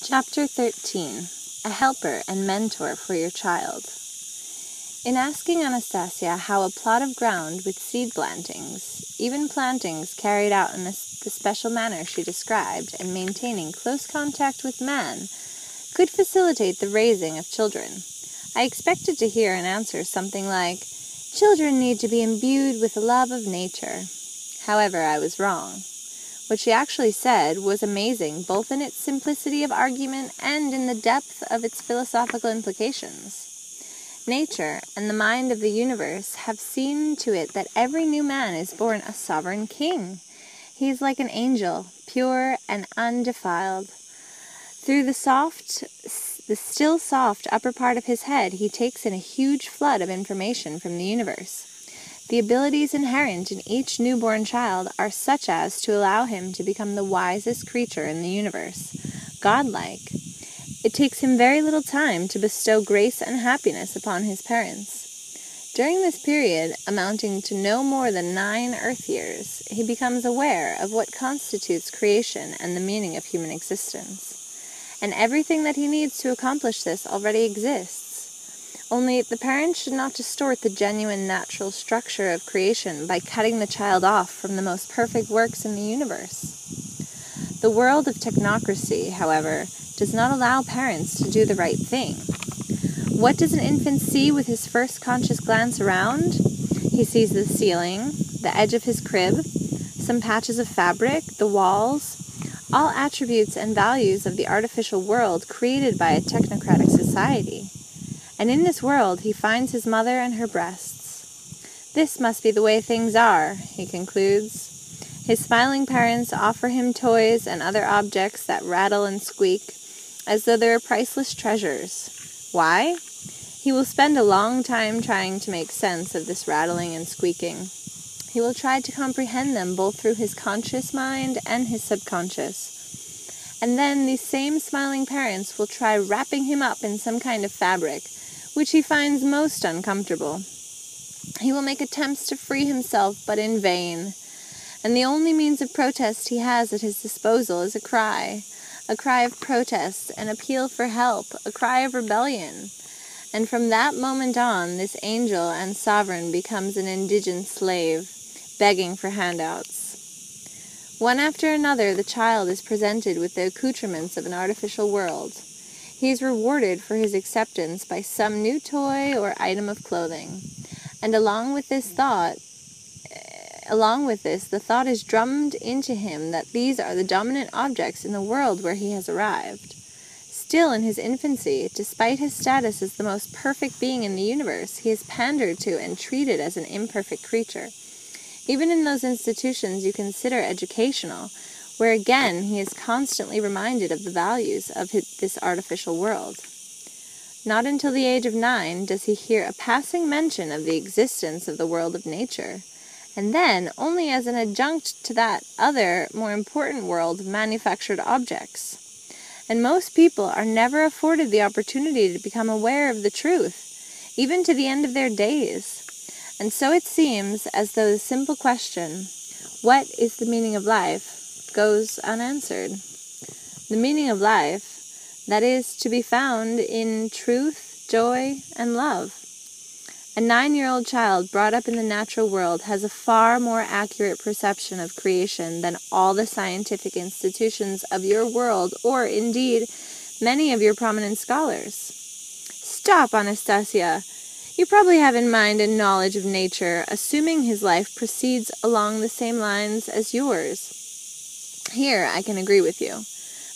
Chapter 13. A Helper and Mentor for Your Child. In asking Anastasia how a plot of ground with seed plantings, even plantings carried out in the special manner she described, and maintaining close contact with man, could facilitate the raising of children, I expected to hear an answer something like, "Children need to be imbued with a love of nature." However, I was wrong. What she actually said was amazing both in its simplicity of argument and in the depth of its philosophical implications. Nature and the mind of the universe have seen to it that every new man is born a sovereign king. He is like an angel, pure and undefiled. Through the still soft upper part of his head, he takes in a huge flood of information from the universe. The abilities inherent in each newborn child are such as to allow him to become the wisest creature in the universe, godlike. It takes him very little time to bestow grace and happiness upon his parents. During this period, amounting to no more than 9 Earth years, he becomes aware of what constitutes creation and the meaning of human existence. And everything that he needs to accomplish this already exists. Only the parents should not distort the genuine natural structure of creation by cutting the child off from the most perfect works in the universe. The world of technocracy, however, does not allow parents to do the right thing. What does an infant see with his first conscious glance around? He sees the ceiling, the edge of his crib, some patches of fabric, the walls, all attributes and values of the artificial world created by a technocratic society. And in this world he finds his mother and her breasts. This must be the way things are, he concludes. His smiling parents offer him toys and other objects that rattle and squeak, as though they were priceless treasures. Why? He will spend a long time trying to make sense of this rattling and squeaking. He will try to comprehend them both through his conscious mind and his subconscious. And then these same smiling parents will try wrapping him up in some kind of fabric, which he finds most uncomfortable. He will make attempts to free himself, but in vain. And the only means of protest he has at his disposal is a cry of protest, an appeal for help, a cry of rebellion. And from that moment on, this angel and sovereign becomes an indigent slave, begging for handouts. One after another, the child is presented with the accoutrements of an artificial world. He is rewarded for his acceptance by some new toy or item of clothing. And along with this, the thought is drummed into him that these are the dominant objects in the world where he has arrived. Still in his infancy, despite his status as the most perfect being in the universe, he is pandered to and treated as an imperfect creature. Even in those institutions you consider educational, where again he is constantly reminded of the values of this artificial world. Not until the age of 9 does he hear a passing mention of the existence of the world of nature, and then only as an adjunct to that other, more important world of manufactured objects. And most people are never afforded the opportunity to become aware of the truth, even to the end of their days. And so it seems as though the simple question, "What is the meaning of life?" goes unanswered. The meaning of life, that is to be found in truth, joy, and love. A 9-year-old child brought up in the natural world has a far more accurate perception of creation than all the scientific institutions of your world, or indeed many of your prominent scholars. Stop, Anastasia! You probably have in mind a knowledge of nature, assuming his life proceeds along the same lines as yours. Here I can agree with you.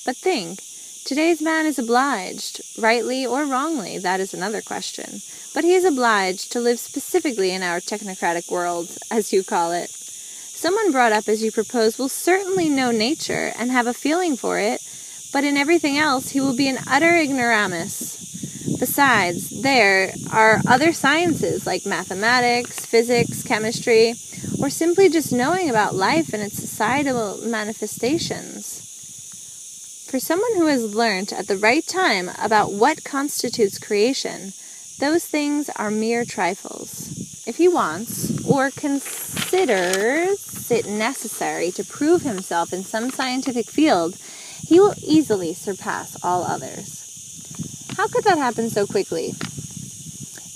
But think, today's man is obliged, rightly or wrongly, that is another question, but he is obliged to live specifically in our technocratic world, as you call it. Someone brought up as you propose will certainly know nature and have a feeling for it, but in everything else he will be an utter ignoramus. Besides, there are other sciences like mathematics, physics, chemistry, or simply just knowing about life and its societal manifestations. For someone who has learnt at the right time about what constitutes creation, those things are mere trifles. If he wants, or considers it necessary to prove himself in some scientific field, he will easily surpass all others. How could that happen so quickly?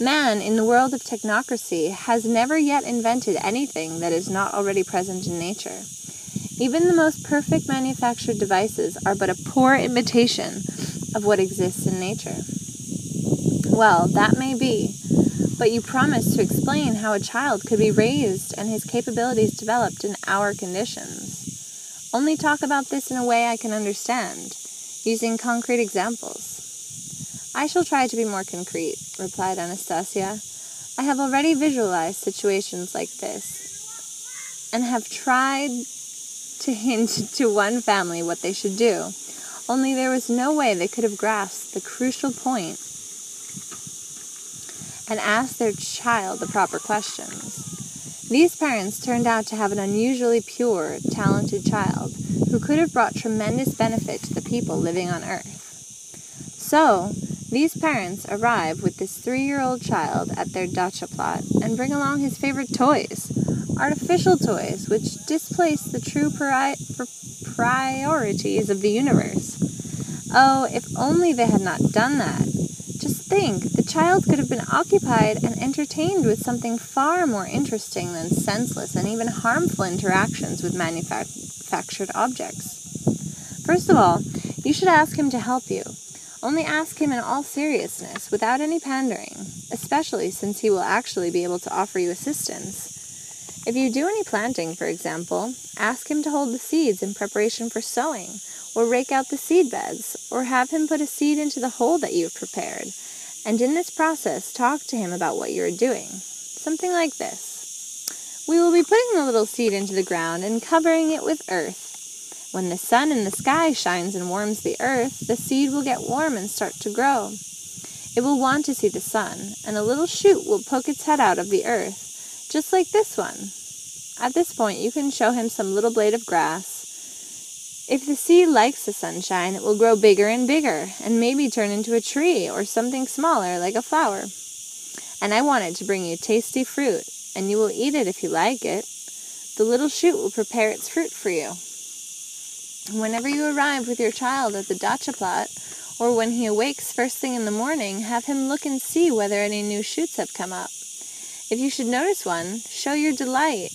Man, in the world of technocracy, has never yet invented anything that is not already present in nature. Even the most perfect manufactured devices are but a poor imitation of what exists in nature. Well, that may be, but you promised to explain how a child could be raised and his capabilities developed in our conditions. Only talk about this in a way I can understand, using concrete examples. I shall try to be more concrete, replied Anastasia. I have already visualized situations like this, and have tried to hint to one family what they should do, only there was no way they could have grasped the crucial point and asked their child the proper questions. These parents turned out to have an unusually pure, talented child who could have brought tremendous benefit to the people living on Earth. So, these parents arrive with this 3-year-old child at their dacha plot and bring along his favorite toys, artificial toys which displace the true priorities of the universe. Oh, if only they had not done that. Just think, the child could have been occupied and entertained with something far more interesting than senseless and even harmful interactions with manufactured objects. First of all, you should ask him to help you. Only ask him in all seriousness, without any pandering, especially since he will actually be able to offer you assistance. If you do any planting, for example, ask him to hold the seeds in preparation for sowing, or rake out the seed beds, or have him put a seed into the hole that you have prepared, and in this process talk to him about what you are doing. Something like this. We will be putting the little seed into the ground and covering it with earth. When the sun in the sky shines and warms the earth, the seed will get warm and start to grow. It will want to see the sun, and a little shoot will poke its head out of the earth, just like this one. At this point, you can show him some little blade of grass. If the seed likes the sunshine, it will grow bigger and bigger, and maybe turn into a tree or something smaller like a flower. And I want it to bring you tasty fruit, and you will eat it if you like it. The little shoot will prepare its fruit for you. Whenever you arrive with your child at the dacha plot, or when he awakes first thing in the morning, have him look and see whether any new shoots have come up. If you should notice one, show your delight.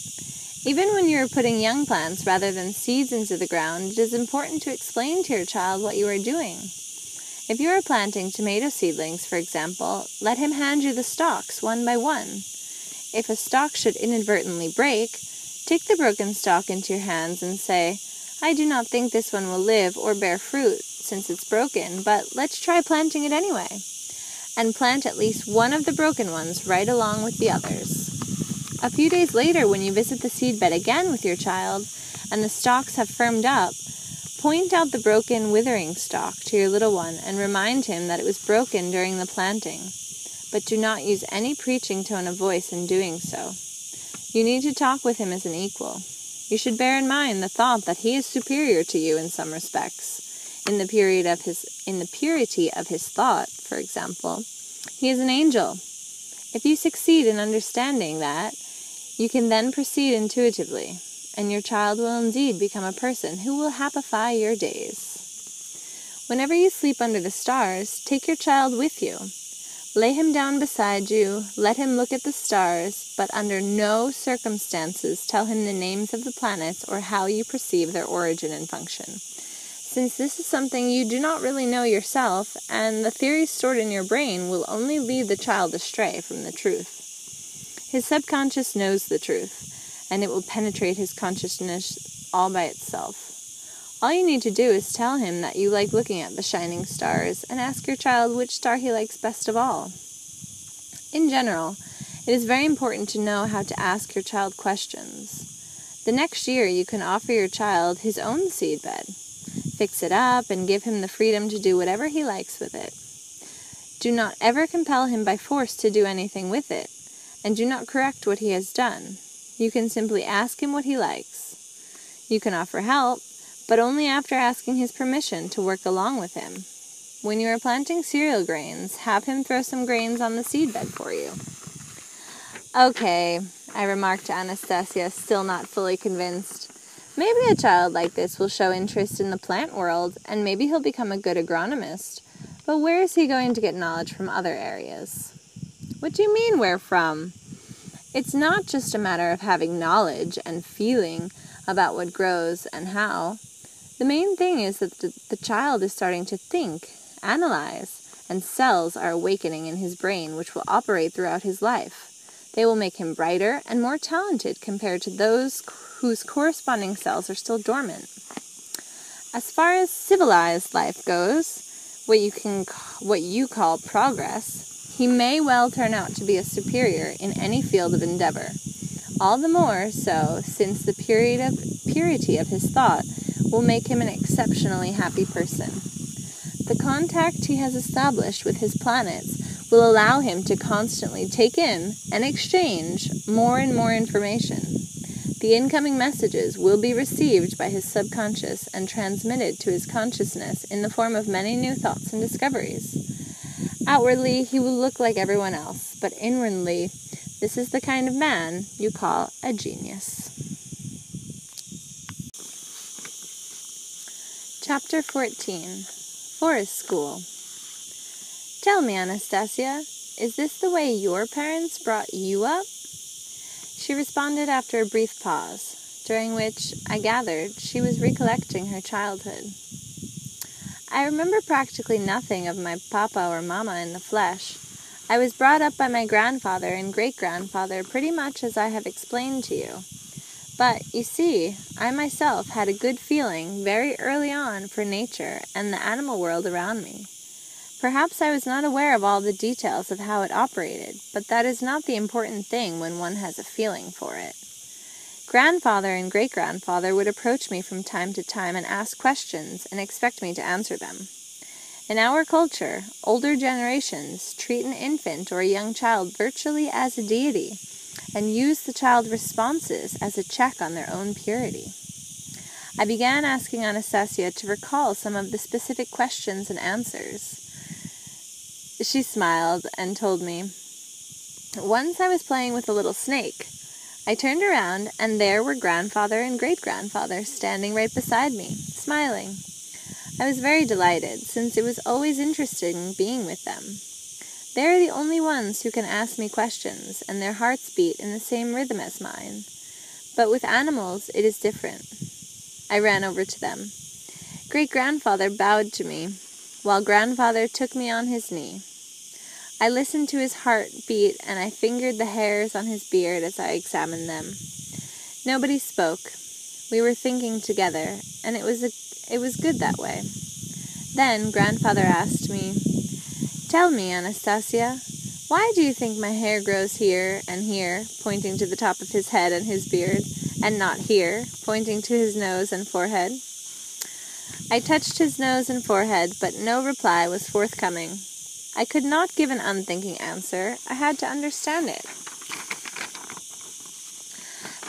Even when you are putting young plants rather than seeds into the ground, it is important to explain to your child what you are doing. If you are planting tomato seedlings, for example, let him hand you the stalks one by one. If a stalk should inadvertently break, take the broken stalk into your hands and say, I do not think this one will live or bear fruit since it's broken, but let's try planting it anyway. And plant at least one of the broken ones right along with the others. A few days later, when you visit the seedbed again with your child, and the stalks have firmed up, point out the broken withering stalk to your little one and remind him that it was broken during the planting. But do not use any preaching tone of voice in doing so. You need to talk with him as an equal. You should bear in mind the thought that he is superior to you in some respects. In the purity of his thought, for example, he is an angel. If you succeed in understanding that, you can then proceed intuitively, and your child will indeed become a person who will happify your days. Whenever you sleep under the stars, take your child with you. Lay him down beside you, let him look at the stars, but under no circumstances tell him the names of the planets or how you perceive their origin and function. Since this is something you do not really know yourself, and the theories stored in your brain will only lead the child astray from the truth. His subconscious knows the truth, and it will penetrate his consciousness all by itself. All you need to do is tell him that you like looking at the shining stars, and ask your child which star he likes best of all. In general, it is very important to know how to ask your child questions. The next year you can offer your child his own seedbed. Fix it up and give him the freedom to do whatever he likes with it. Do not ever compel him by force to do anything with it, and do not correct what he has done. You can simply ask him what he likes. You can offer help, but only after asking his permission to work along with him. When you are planting cereal grains, have him throw some grains on the seedbed for you. Okay, I remarked to Anastasia, still not fully convinced. Maybe a child like this will show interest in the plant world, and maybe he'll become a good agronomist. But where is he going to get knowledge from other areas? What do you mean, where from? It's not just a matter of having knowledge and feeling about what grows and how. The main thing is that the child is starting to think, analyze, and cells are awakening in his brain which will operate throughout his life. They will make him brighter and more talented compared to those whose corresponding cells are still dormant. As far as civilized life goes, what you call progress, he may well turn out to be a superior in any field of endeavor. All the more so since the purity of his thought will make him an exceptionally happy person. The contact he has established with his planets will allow him to constantly take in and exchange more and more information. The incoming messages will be received by his subconscious and transmitted to his consciousness in the form of many new thoughts and discoveries. Outwardly, he will look like everyone else, but inwardly, this is the kind of man you call a genius. Chapter 14. Forest School. Tell me, Anastasia, is this the way your parents brought you up? She responded after a brief pause, during which I gathered she was recollecting her childhood. I remember practically nothing of my papa or mama in the flesh. I was brought up by my grandfather and great-grandfather pretty much as I have explained to you. But, you see, I myself had a good feeling very early on for nature and the animal world around me. Perhaps I was not aware of all the details of how it operated, but that is not the important thing when one has a feeling for it. Grandfather and great-grandfather would approach me from time to time and ask questions and expect me to answer them. In our culture, older generations treat an infant or a young child virtually as a deity and use the child's responses as a check on their own purity. I began asking Anastasia to recall some of the specific questions and answers. She smiled and told me, "Once I was playing with a little snake. I turned around, and there were grandfather and great-grandfather standing right beside me, smiling. I was very delighted, since it was always interesting being with them. They are the only ones who can ask me questions, and their hearts beat in the same rhythm as mine. But with animals, it is different." I ran over to them. Great-grandfather bowed to me, while grandfather took me on his knee. I listened to his heart beat, and I fingered the hairs on his beard as I examined them. Nobody spoke. We were thinking together, and it was good that way. Then grandfather asked me, "Tell me, Anastasia, why do you think my hair grows here and here," pointing to the top of his head and his beard, "and not here," pointing to his nose and forehead? I touched his nose and forehead, but no reply was forthcoming. I could not give an unthinking answer. I had to understand it.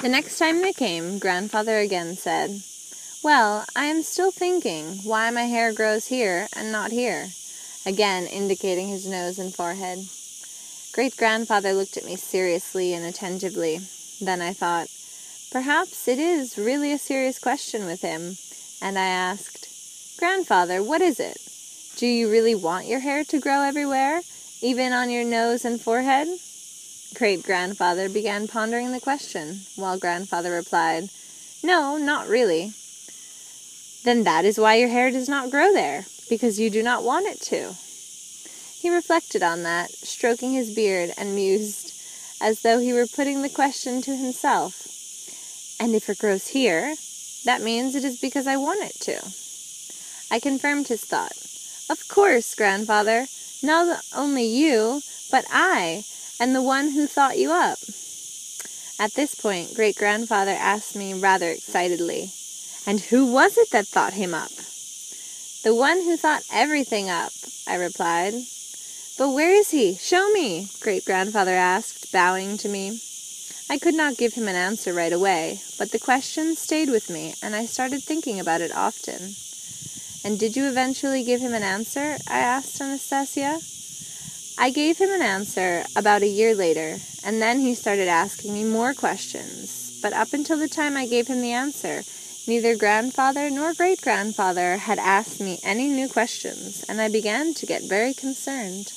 The next time they came, grandfather again said, "Well, I am still thinking why my hair grows here and not here," again indicating his nose and forehead. Great-grandfather looked at me seriously and attentively. Then I thought, perhaps it is really a serious question with him, and I asked, "Grandfather, what is it? Do you really want your hair to grow everywhere, even on your nose and forehead?" Great-grandfather began pondering the question, while grandfather replied, "No, not really." "Then that is why your hair does not grow there, because you do not want it to." He reflected on that, stroking his beard, and mused, as though he were putting the question to himself. "And if it grows here, that means it is because I want it to." I confirmed his thought. "Of course, grandfather, not only you, but I, and the one who thought you up." At this point, great-grandfather asked me rather excitedly, "And who was it that thought him up?" "The one who thought everything up," I replied. "But where is he? Show me," great-grandfather asked, bowing to me. I could not give him an answer right away, but the question stayed with me, and I started thinking about it often. "And did you eventually give him an answer?" I asked Anastasia. I gave him an answer about a year later, and then he started asking me more questions. But up until the time I gave him the answer, Neither grandfather nor great-grandfather had asked me any new questions, and I began to get very concerned.